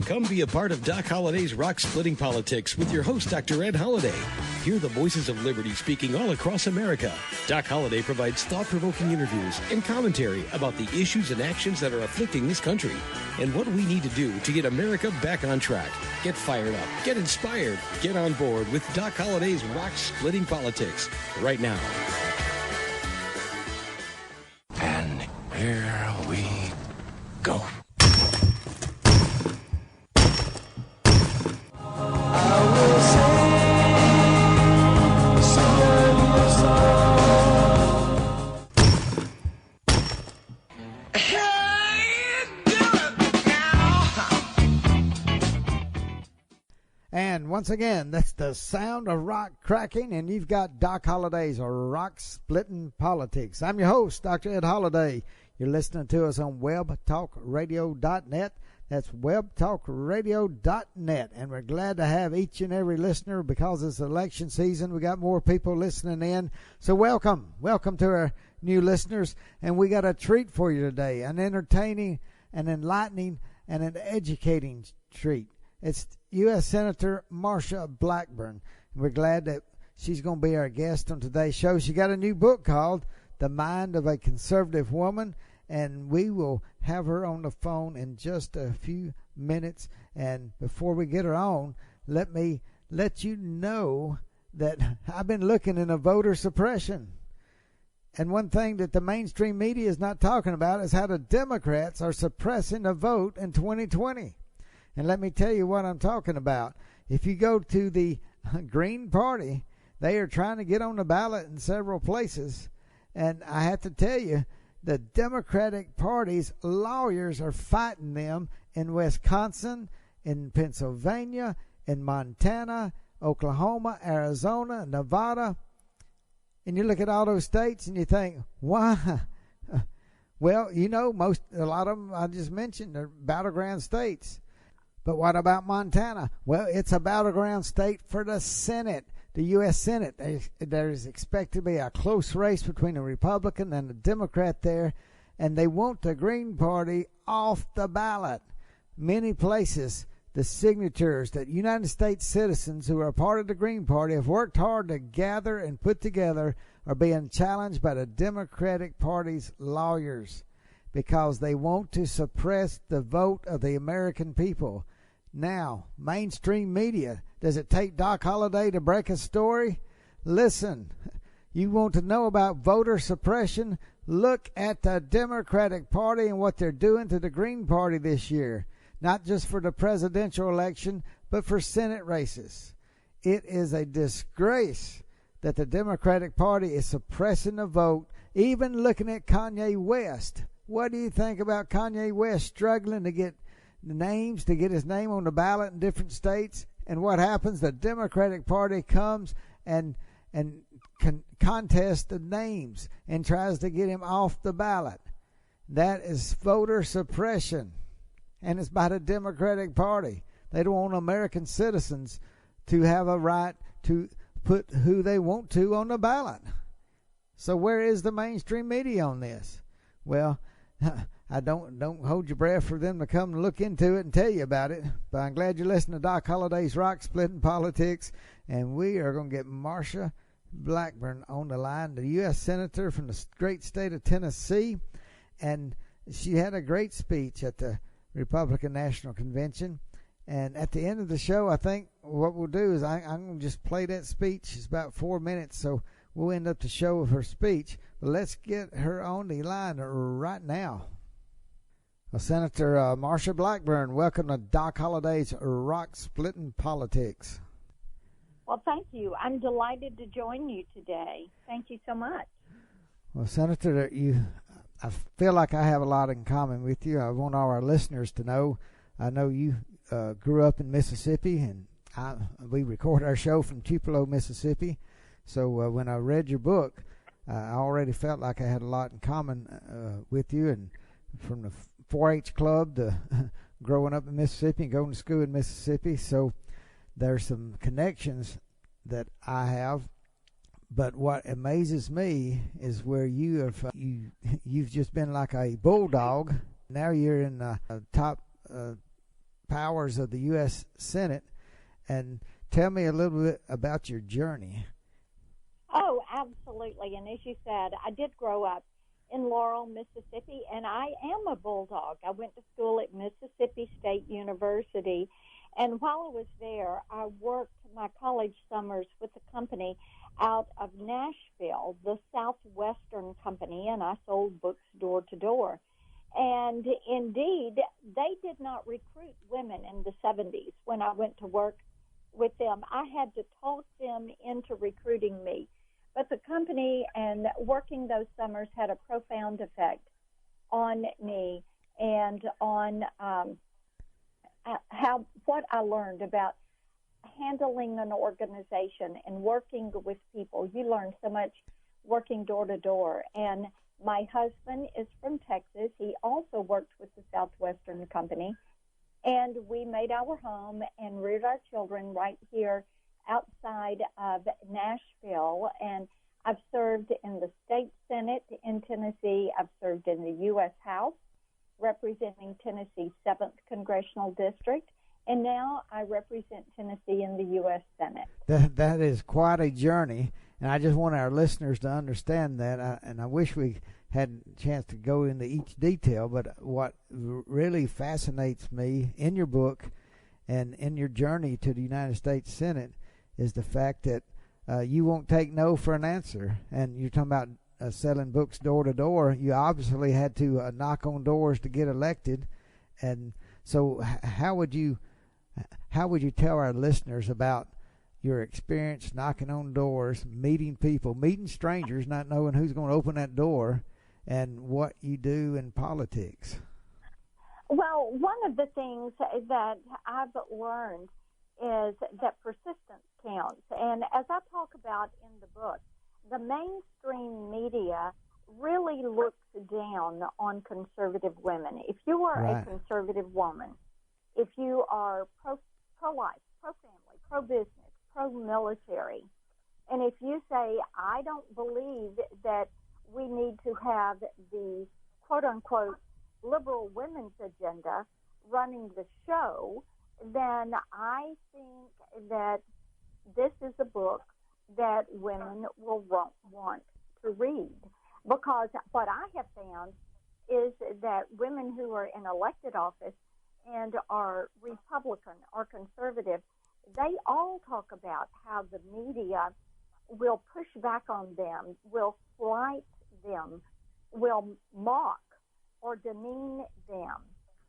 Come be a part of Doc Holliday's Rock Splitting Politics with your host, Dr. Ed Holliday. Hear the voices of liberty speaking all across America. Doc Holliday provides thought-provoking interviews and commentary about the issues and actions that are afflicting this country and what we need to do to get America back on track. Get fired up, get inspired, get on board with Doc Holliday's Rock Splitting Politics right now. And here we go. And once again, that's the sound of rock cracking, and you've got Doc Holliday's Rock Splitting Politics. I'm your host, Dr. Ed Holliday. You're listening to us on webtalkradio.net. That's webtalkradio.net. And we're glad to have each and every listener because it's election season. We got more people listening in. So welcome. Welcome to our new listeners. And we got a treat for you today, an entertaining, an enlightening, and an educating treat. It's U.S. Senator Marsha Blackburn. We're glad that she's going to be our guest on today's show. She got a new book called The Mind of a Conservative Woman, and we will have her on the phone in just a few minutes. And before we get her on, let me let you know that I've been looking into voter suppression. And one thing that the mainstream media is not talking about is how the Democrats are suppressing the vote in 2020. And let me tell you what I'm talking about. If you go to the Green Party, they are trying to get on the ballot in several places. And I have to tell you, the Democratic Party's lawyers are fighting them in Wisconsin, in Pennsylvania, in Montana, Oklahoma, Arizona, Nevada. And you look at all those states and you think, why? Well, you know, a lot of them I just mentioned are battleground states. But what about Montana? Well, it's a battleground state for the Senate, the U.S. Senate. There's expected to be a close race between a Republican and a Democrat there, and they want the Green Party off the ballot. Many places, the signatures that United States citizens who are part of the Green Party have worked hard to gather and put together are being challenged by the Democratic Party's lawyers because they want to suppress the vote of the American people. Now, mainstream media, does it take Doc Holliday to break a story? Listen, you want to know about voter suppression? Look at the Democratic Party and what they're doing to the Green Party this year. Not just for the presidential election, but for Senate races. It is a disgrace that the Democratic Party is suppressing the vote, even looking at Kanye West. What do you think about Kanye West struggling to get names, to get his name on the ballot in different states? And what happens? The Democratic Party comes and contests the names and tries to get him off the ballot. That is voter suppression, and it's by the Democratic Party. They don't want American citizens to have a right to put who they want to on the ballot. So where is the mainstream media on this? Well, I don't hold your breath for them to come and look into it and tell you about it. But I'm glad you're listening to Doc Holliday's Rock Splitting Politics. And we are going to get Marsha Blackburn on the line, the U.S. Senator from the great state of Tennessee. And she had a great speech at the Republican National Convention. And at the end of the show, I think what we'll do is I'm going to just play that speech. It's about 4 minutes, so we'll end up the show with her speech. But let's get her on the line right now. Well, Senator Marsha Blackburn, welcome to Doc Holliday's Rock Splitting Politics. Well, thank you. I'm delighted to join you today. Thank you so much. Well, Senator, I feel like I have a lot in common with you. I want all our listeners to know. I know you grew up in Mississippi, and we record our show from Tupelo, Mississippi. So when I read your book, I already felt like I had a lot in common with you, and from the 4-H club to growing up in Mississippi and going to school in Mississippi. So there's some connections that I have. But what amazes me is where you've just been like a bulldog. Now you're in the top powers of the U.S. Senate. And tell me a little bit about your journey. Oh, absolutely. And as you said, I did grow up in Laurel, Mississippi, and I am a Bulldog. I went to school at Mississippi State University, and while I was there, I worked my college summers with a company out of Nashville, the Southwestern Company, and I sold books door to door. And indeed, they did not recruit women in the 70s when I went to work with them. I had to talk them into recruiting me. But the company and working those summers had a profound effect on me and on what I learned about handling an organization and working with people. You learn so much working door to door. And my husband is from Texas. He also worked with the Southwestern Company. And we made our home and reared our children right here outside of Nashville, and I've served in the state Senate in Tennessee. I've served in the U.S. House representing Tennessee's 7th Congressional District, and now I represent Tennessee in the U.S. Senate. That is quite a journey, and I just want our listeners to understand that, and I wish we had a chance to go into each detail, but what really fascinates me in your book and in your journey to the United States Senate is the fact that you won't take no for an answer. And you're talking about selling books door to door. You obviously had to knock on doors to get elected. And so how would you tell our listeners about your experience knocking on doors, meeting people, meeting strangers, not knowing who's going to open that door, and what you do in politics? Well, one of the things that I've learned is that persistence counts. And as I talk about in the book, the mainstream media really looks down on conservative women. If you are a conservative woman, if you are pro-life, pro-family, pro-business, pro-military, and if you say, I don't believe that we need to have the quote-unquote liberal women's agenda running the show, then I think that this is a book that women will want to read. Because what I have found is that women who are in elected office and are Republican or conservative, they all talk about how the media will push back on them, will slight them, will mock or demean them.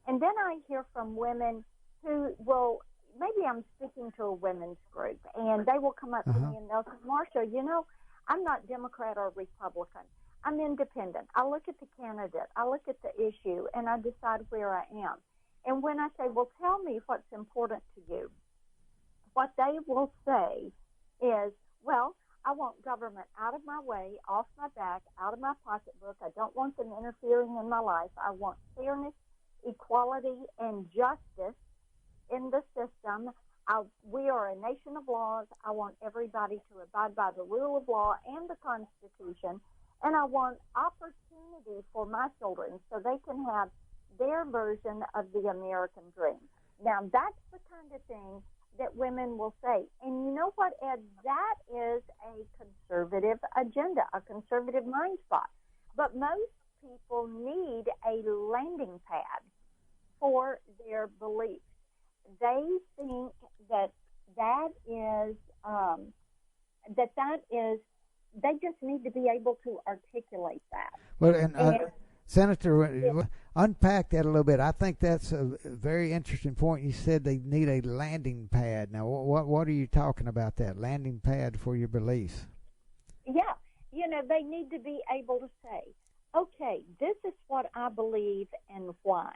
And then I hear from women who will, maybe I'm speaking to a women's group, and they will come up to me and they'll say, Marsha, you know, I'm not Democrat or Republican. I'm independent. I look at the candidate, I look at the issue, and I decide where I am. And when I say, well, tell me what's important to you, what they will say is, well, I want government out of my way, off my back, out of my pocketbook. I don't want them interfering in my life. I want fairness, equality, and justice in the system. We are a nation of laws. I want everybody to abide by the rule of law and the Constitution. And I want opportunity for my children so they can have their version of the American dream. Now, that's the kind of thing that women will say. And you know what, Ed? That is a conservative agenda, a conservative mind spot. But most people need a landing pad for their beliefs. They think that they just need to be able to articulate that. Well, and Senator, unpack that a little bit. I think that's a very interesting point. You said they need a landing pad. Now, what are you talking about, that landing pad for your beliefs? Yeah, they need to be able to say, okay, this is what I believe and why.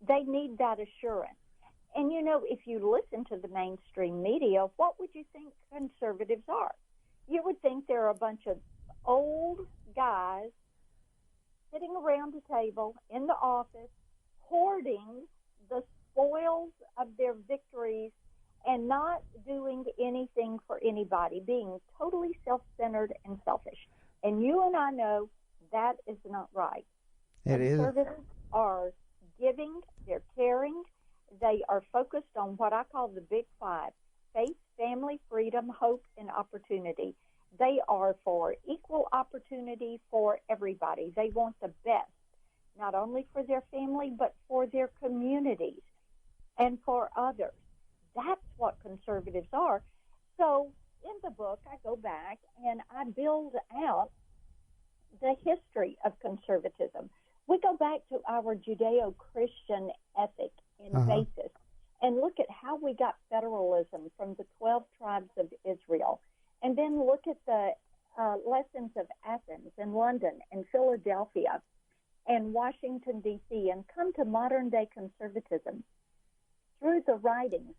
They need that assurance. And, if you listen to the mainstream media, what would you think conservatives are? You would think they're a bunch of old guys sitting around a table in the office, hoarding the spoils of their victories and not doing anything for anybody, being totally self-centered and selfish. And you and I know that is not right. It is. Conservatives are giving, they're caring, They are focused on what I call the big five: faith, family, freedom, hope, and opportunity. They are for equal opportunity for everybody. They want the best, not only for their family, but for their communities and for others. That's what conservatives are. So in the book, I go back and I build out the history of conservatism. We go back to our Judeo-Christian ethic and basis and look at how we got federalism from the 12 tribes of Israel, and then look at the lessons of Athens and London and Philadelphia and Washington, D.C., and come to modern-day conservatism through the writings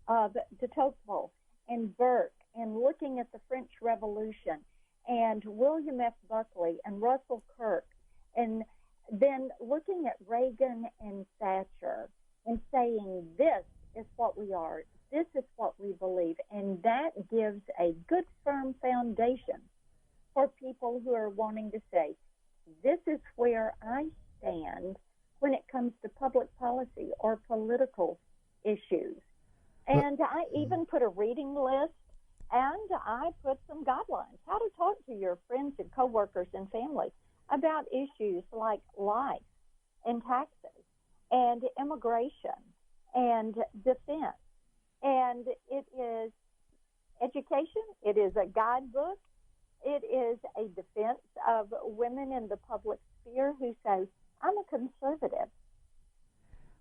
of de Tocqueville and Burke, and looking at the French Revolution and William F. Buckley and Russell Kirk, and then looking at Reagan and Thatcher and saying, this is what we are, this is what we believe, and that gives a good, firm foundation for people who are wanting to say, this is where I stand when it comes to public policy or political issues. And I even put a reading list, and I put some guidelines, how to talk to your friends and coworkers and family about issues like life and taxes and immigration and defense. And it is education. It is a guidebook. It is a defense of women in the public sphere who say, I'm a conservative.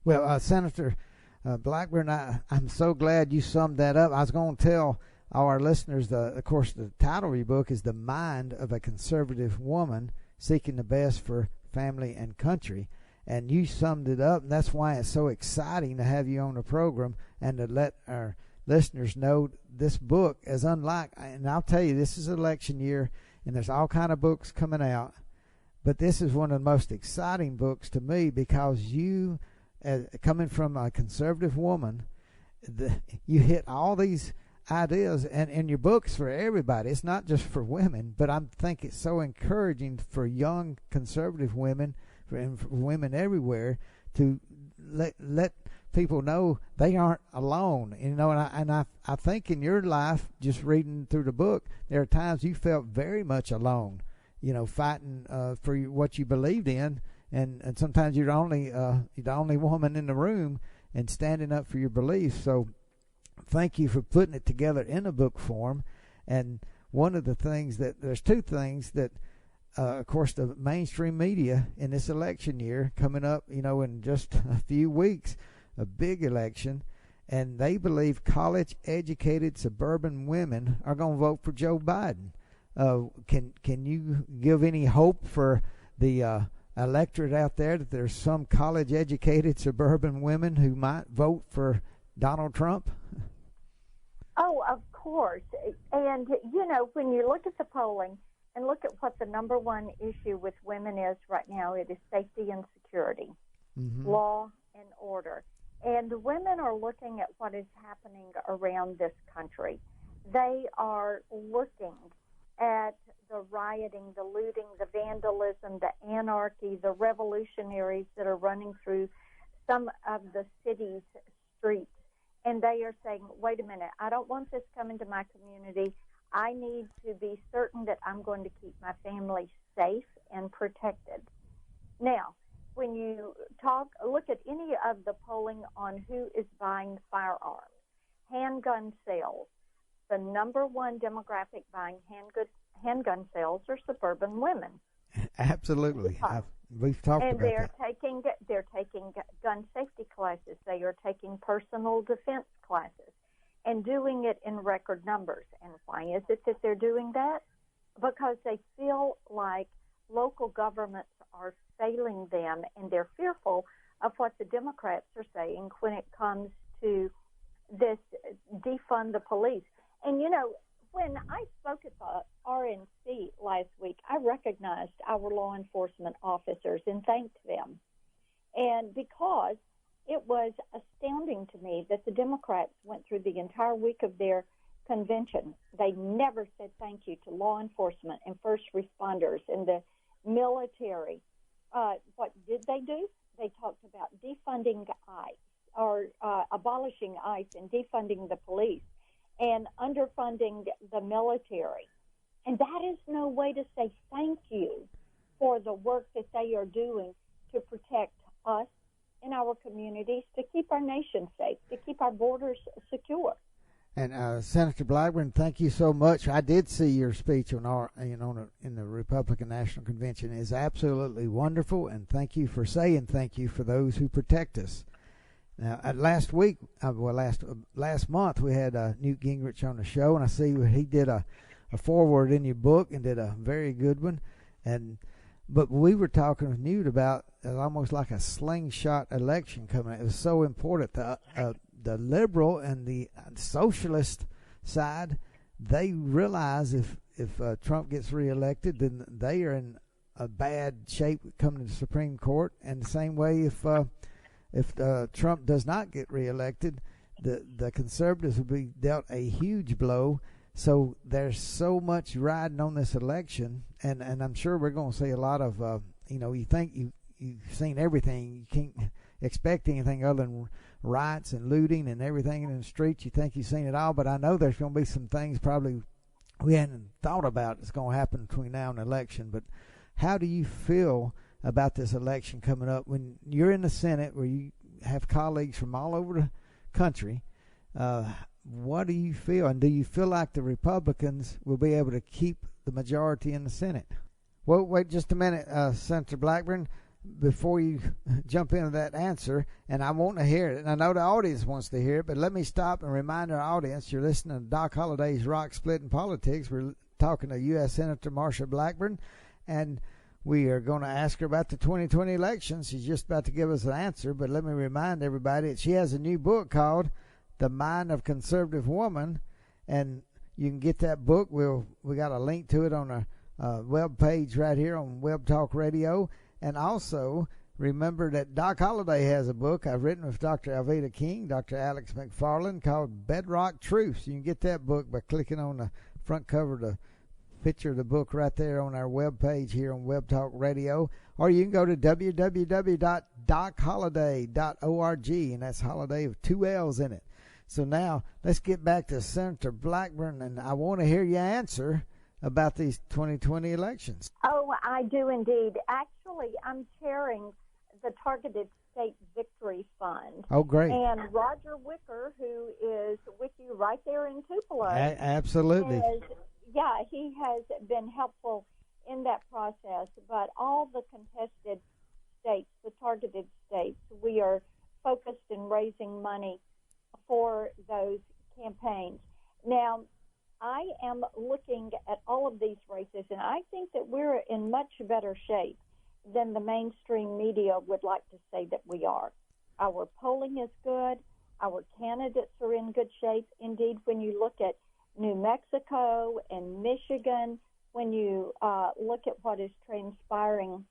Well, Senator Blackburn, I'm so glad you summed that up. I was going to tell our listeners, of course, the title of your book is The Mind of a Conservative Woman Seeking the Best for Family and Country. And you summed it up, and that's why it's so exciting to have you on the program and to let our listeners know this book is unlike, and I'll tell you, this is election year, and there's all kind of books coming out, but this is one of the most exciting books to me because you, coming from a conservative woman, you hit all these ideas, and your book's for everybody. It's not just for women, but I think it's so encouraging for young conservative women and for women everywhere to let people know they aren't alone. You know, and I think in your life, just reading through the book, there are times you felt very much alone, you know, fighting for what you believed in, and sometimes you're the only woman in the room and standing up for your beliefs. So thank you for putting it together in a book form. And one of the things there's two things that of course, the mainstream media in this election year coming up, you know, in just a few weeks, a big election, and they believe college-educated suburban women are going to vote for Joe Biden. Can you give any hope for the electorate out there that there's some college-educated suburban women who might vote for Donald Trump? Oh, of course. And, you know, when you look at the polling, and look at what the number one issue with women is right now. It is safety and security, law and order. And women are looking at what is happening around this country. They are looking at the rioting, the looting, the vandalism, the anarchy, the revolutionaries that are running through some of the city's streets. And they are saying, wait a minute, I don't want this coming to my community. I need to be certain that I'm going to keep my family safe and protected. Now, when you look at any of the polling on who is buying firearms, handgun sales, the number one demographic buying handgun sales are suburban women. Absolutely. We've talked about that. And they're taking gun safety classes. They are taking personal defense classes and doing it in record numbers. And why is it that they're doing that? Because they feel like local governments are failing them, and they're fearful of what the Democrats are saying when it comes to this defund the police. And, you know, when I spoke at the RNC last week, I recognized our law enforcement officers and thanked them. And because it was astounding to me that the Democrats went through the entire week of their convention. They never said thank you to law enforcement and first responders and the military. What did they do? They talked about defunding ICE, are abolishing ICE and defunding the police and underfunding the military. And that is no way to say thank you for the work that they are doing to protect us in our communities, to keep our nation safe, to keep our borders secure. And Senator Blackburn, thank you so much. I did see your speech on in the Republican National Convention. It is absolutely wonderful, and thank you for saying thank you for those who protect us. Now, last month we had Newt Gingrich on the show, and I see he did a foreword in your book and did a very good one. But we were talking with Newt about almost like a slingshot election coming. It was so important. The liberal and the socialist side, they realize if Trump gets reelected, then they are in a bad shape coming to the Supreme Court. And the same way, if Trump does not get reelected, the conservatives will be dealt a huge blow. So there's so much riding on this election, and I'm sure we're going to see a lot of you think you've seen everything. You can't expect anything other than riots and looting and everything in the streets. You think you've seen it all, but I know there's going to be some things probably we hadn't thought about that's going to happen between now and the election. But how do you feel about this election coming up when you're in the Senate where you have colleagues from all over the country? What do you feel, and do you feel like the Republicans will be able to keep the majority in the Senate? Well, wait just a minute, Senator Blackburn, before you jump into that answer, and I want to hear it, and I know the audience wants to hear it, but let me stop and remind our audience you're listening to Doc Holliday's Rock Splitting Politics. We're talking to U.S. Senator Marsha Blackburn, and we are going to ask her about the 2020 election. She's just about to give us an answer, but let me remind everybody that she has a new book called The Mind of Conservative Woman, and you can get that book. We got a link to it on our web page right here on Web Talk Radio. And also remember that Doc Holliday has a book I've written with Dr. Alveda King, Dr. Alex McFarland, called Bedrock Truths. You can get that book by clicking on the front cover, the picture of the book right there on our web page here on Web Talk Radio, or you can go to www.docholliday.org, and that's Holiday with 2 L's in it. So now let's get back to Senator Blackburn, and I want to hear your answer about these 2020 elections. Oh, I do indeed. Actually, I'm chairing the Targeted State Victory Fund. Oh, great. And Roger Wicker, who is with you right there in Tupelo. Absolutely. He has been helpful in that process. But all the contested states, the targeted states, we are focused in raising money for those campaigns. Now, I am looking at all of these races, and I think that we're in much better shape than the mainstream media would like to say that we are. Our polling is good. Our candidates are in good shape. Indeed, when you look at New Mexico and Michigan, when you look at what is transpiring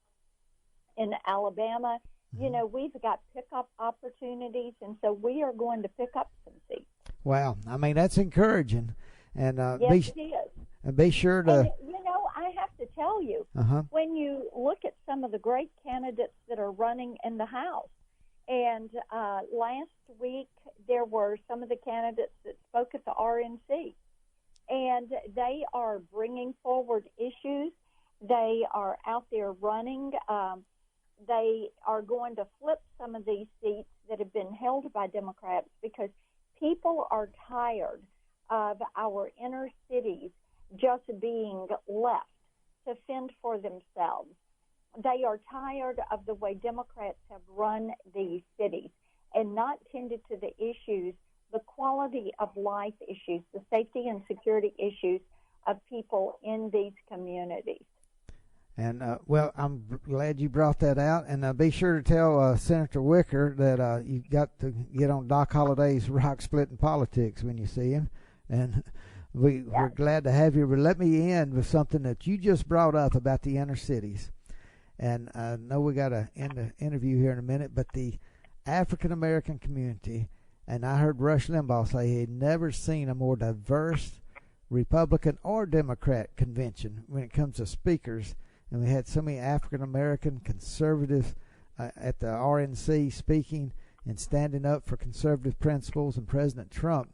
in Alabama, you know, we've got pickup opportunities, and so we are going to pick up some seats. Wow. I mean, that's encouraging. And yes, it is. And be sure to... And, you know, I have to tell you, when you look at some of the great candidates that are running in the House, and last week there were some of the candidates that spoke at the RNC, and they are bringing forward issues. They are out there running. They are going to flip some of these seats that have been held by Democrats because people are tired of our inner cities just being left to fend for themselves. They are tired of the way Democrats have run these cities and not tended to the issues, the quality of life issues, the safety and security issues of people in these communities. And, well, I'm glad you brought that out. And be sure to tell Senator Wicker that you got to get on Doc Holliday's Rock Splitting Politics when you see him. And we're glad to have you. But let me end with something that you just brought up about the inner cities. And I know we got to end the interview here in a minute, but the African-American community, and I heard Rush Limbaugh say he had never seen a more diverse Republican or Democrat convention when it comes to speakers. And we had so many African-American conservatives at the RNC speaking. and standing up for conservative principles and President Trump.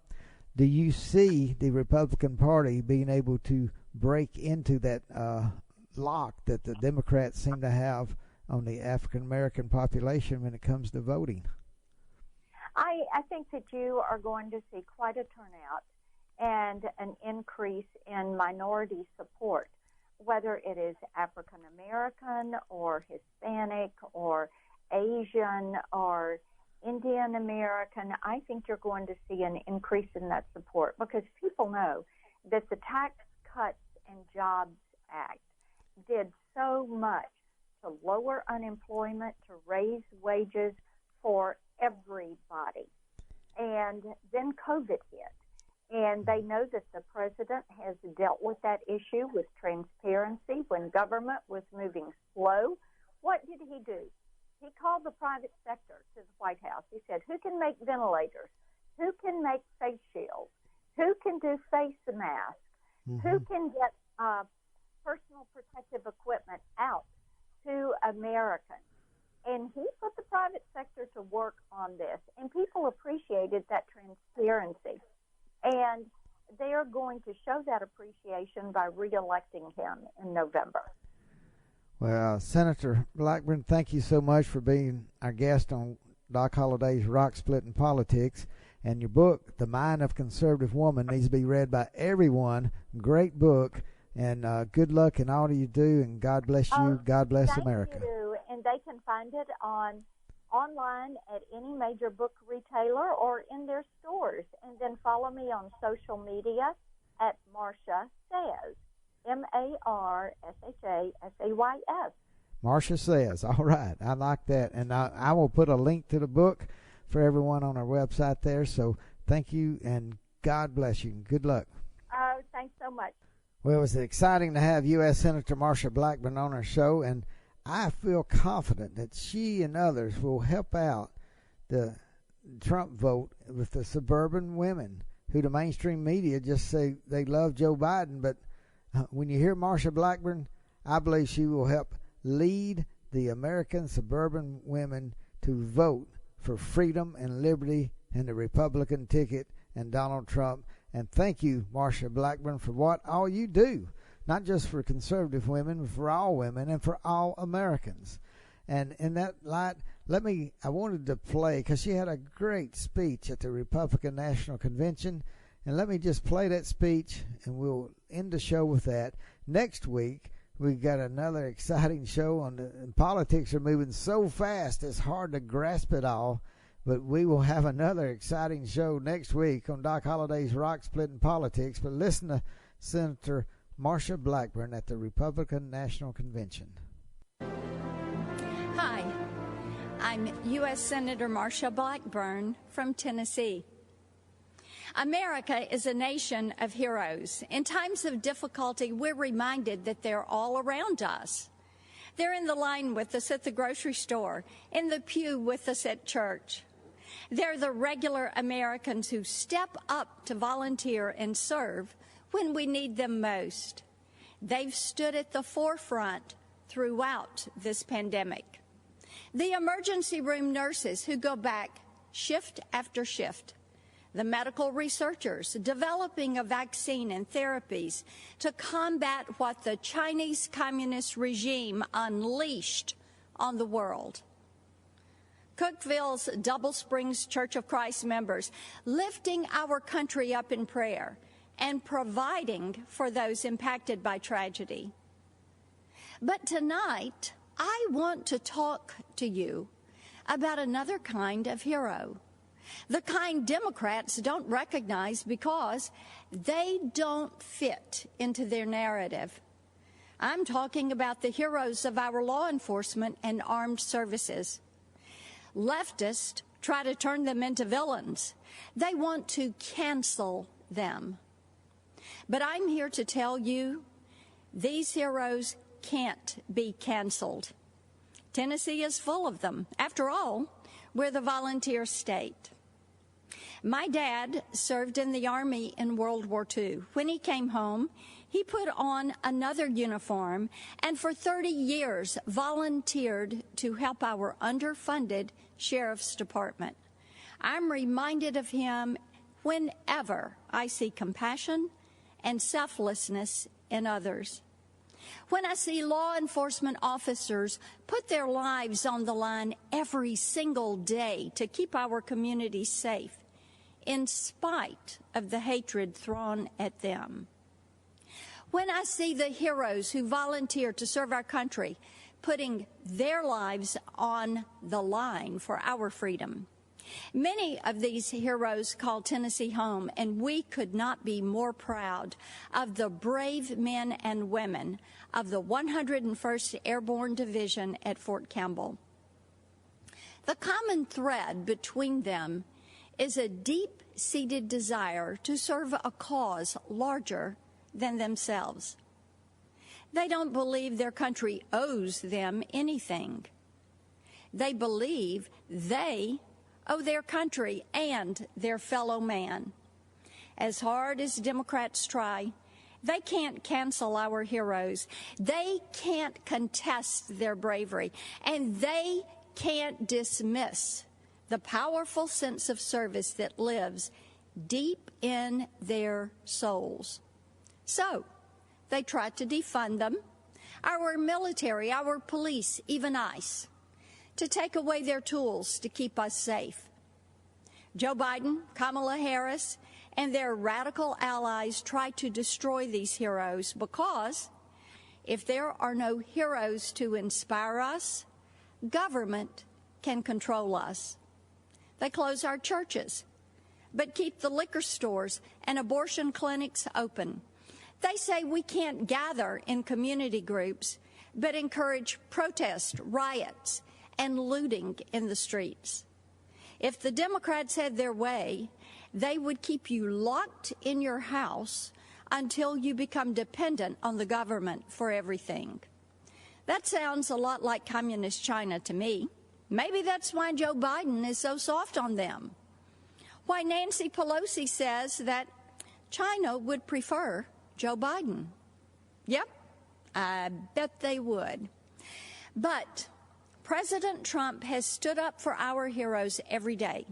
Do you see the Republican Party being able to break into that lock that the Democrats seem to have on the African American population when it comes to voting? I think that you are going to see quite a turnout and an increase in minority support, whether it is African American or Hispanic or Asian or Indian American. I think you're going to see an increase in that support because people know that the Tax Cuts and Jobs Act did so much to lower unemployment, to raise wages for everybody. And then COVID hit. And they know that the president has dealt with that issue with transparency. When government was moving slow, what did he do? He called the private sector to the White House. He said, who can make ventilators? Who can make face shields? Who can do face masks? Mm-hmm. Who can get personal protective equipment out to Americans? And he put the private sector to work on this, and people appreciated that transparency. And they are going to show that appreciation by reelecting him in November. Well, Senator Blackburn, thank you so much for being our guest on Doc Holliday's Rock Splitting Politics. And your book, The Mind of Conservative Woman, needs to be read by everyone. Great book. And good luck in all that you do, and God bless you. God bless America. Thank you. And they can find it online at any major book retailer or in their stores. And then follow me on social media at Marsha Says, MarshasAys. Marsha Says. All right. I like that. And I will put a link to the book for everyone on our website there. So thank you, and God bless you. Good luck. Oh, thanks so much. Well, it was exciting to have U.S. Senator Marsha Blackburn on our show, and I feel confident that she and others will help out the Trump vote with the suburban women who the mainstream media just say they love Joe Biden. But when you hear Marsha Blackburn, I believe she will help lead the American suburban women to vote for freedom and liberty and the Republican ticket and Donald Trump. And thank you, Marsha Blackburn, for what all you do, not just for conservative women, but for all women and for all Americans. And in that light, I wanted to play, because she had a great speech at the Republican National Convention, and let me just play that speech, and we'll end the show with that. Next week, we've got another exciting show and politics are moving so fast, it's hard to grasp it all. But we will have another exciting show next week on Doc Holliday's Rock Splitting Politics. But listen to Senator Marsha Blackburn at the Republican National Convention. Hi, I'm U.S. Senator Marsha Blackburn from Tennessee. America is a nation of heroes. In times of difficulty, we're reminded that they're all around us. They're in the line with us at the grocery store, in the pew with us at church. They're the regular Americans who step up to volunteer and serve when we need them most. They've stood at the forefront throughout this pandemic. The emergency room nurses who go back shift after shift. The medical researchers developing a vaccine and therapies to combat what the Chinese Communist regime unleashed on the world. Cookeville's Double Springs Church of Christ members lifting our country up in prayer and providing for those impacted by tragedy. But tonight, I want to talk to you about another kind of hero. The kind Democrats don't recognize because they don't fit into their narrative. I'm talking about the heroes of our law enforcement and armed services. Leftists try to turn them into villains. They want to cancel them. But I'm here to tell you, these heroes can't be canceled. Tennessee is full of them. After all, we're the volunteer state. My dad served in the Army in World War II. When he came home, he put on another uniform and for 30 years volunteered to help our underfunded Sheriff's Department. I'm reminded of him whenever I see compassion and selflessness in others. When I see law enforcement officers put their lives on the line every single day to keep our communities safe, in spite of the hatred thrown at them. When I see the heroes who volunteer to serve our country, putting their lives on the line for our freedom. Many of these heroes call Tennessee home, and we could not be more proud of the brave men and women of the 101st Airborne Division at Fort Campbell. The common thread between them is a deep-seated desire to serve a cause larger than themselves. They don't believe their country owes them anything. They believe they owe their country and their fellow man. As hard as Democrats try, they can't cancel our heroes. They can't contest their bravery, and they can't dismiss the powerful sense of service that lives deep in their souls. So, they try to defund them, our military, our police, even ICE, to take away their tools to keep us safe. Joe Biden, Kamala Harris, and their radical allies try to destroy these heroes because if there are no heroes to inspire us, government can control us. They close our churches, but keep the liquor stores and abortion clinics open. They say we can't gather in community groups, but encourage protest, riots, and looting in the streets. If the Democrats had their way, they would keep you locked in your house until you become dependent on the government for everything. That sounds a lot like communist China to me. Maybe that's why Joe Biden is so soft on them. Why Nancy Pelosi says that China would prefer Joe Biden. Yep, I bet they would. But President Trump has stood up for our heroes every day.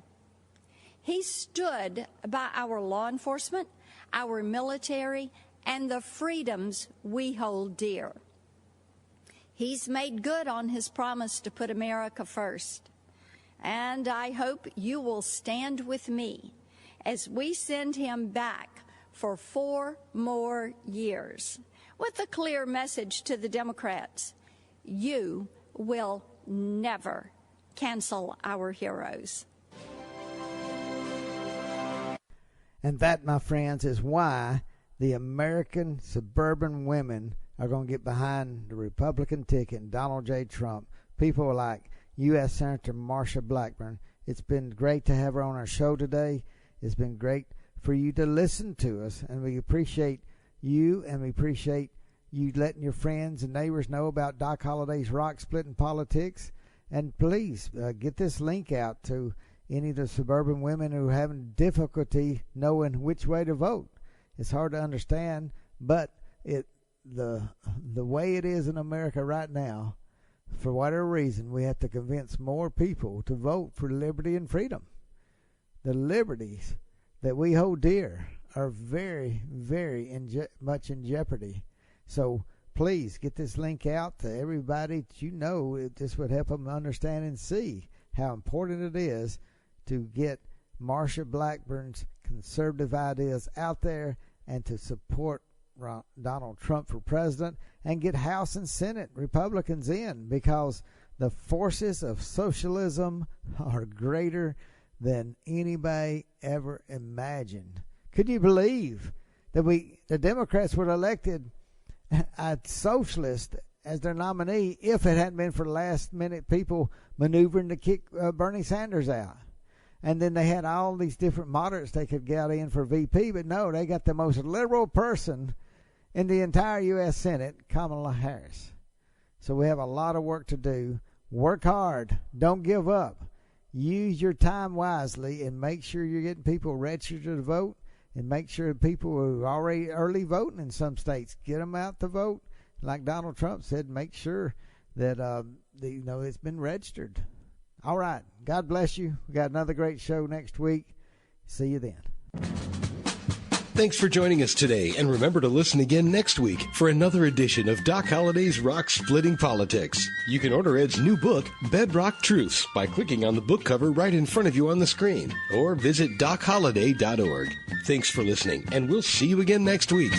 He stood by our law enforcement, our military, and the freedoms we hold dear. He's made good on his promise to put America first. And I hope you will stand with me as we send him back for 4 more years with a clear message to the Democrats. You will never cancel our heroes. And that, my friends, is why the American suburban women are going to get behind the Republican ticket and Donald J. Trump. People like U.S. Senator Marsha Blackburn. It's been great to have her on our show today. It's been great for you to listen to us, and we appreciate you, and we appreciate you letting your friends and neighbors know about Doc Holliday's Rock Splitting Politics. And please get this link out to any of the suburban women who are having difficulty knowing which way to vote. It's hard to understand, but the way it is in America right now, for whatever reason, we have to convince more people to vote for liberty and freedom. The liberties that we hold dear are very, very much in jeopardy. So please get this link out to everybody that you know. This would help them understand and see how important it is to get Marsha Blackburn's conservative ideas out there and to support Donald Trump for president and get House and Senate Republicans in, because the forces of socialism are greater than anybody ever imagined. Could you believe that the Democrats would have elected a socialist as their nominee if it hadn't been for last minute people maneuvering to kick Bernie Sanders out? And then they had all these different moderates they could get in for VP, but no, they got the most liberal person in the entire U.S. Senate, Kamala Harris. So we have a lot of work to do. Work hard. Don't give up. Use your time wisely and make sure you're getting people registered to vote, and make sure people who are already early voting in some states, get them out to vote. Like Donald Trump said, make sure that it's been registered. All right. God bless you. We got another great show next week. See you then. Thanks for joining us today, and remember to listen again next week for another edition of Doc Holliday's Rock-Splitting Politics. You can order Ed's new book, Bedrock Truths, by clicking on the book cover right in front of you on the screen, or visit DocHolliday.org. Thanks for listening, and we'll see you again next week.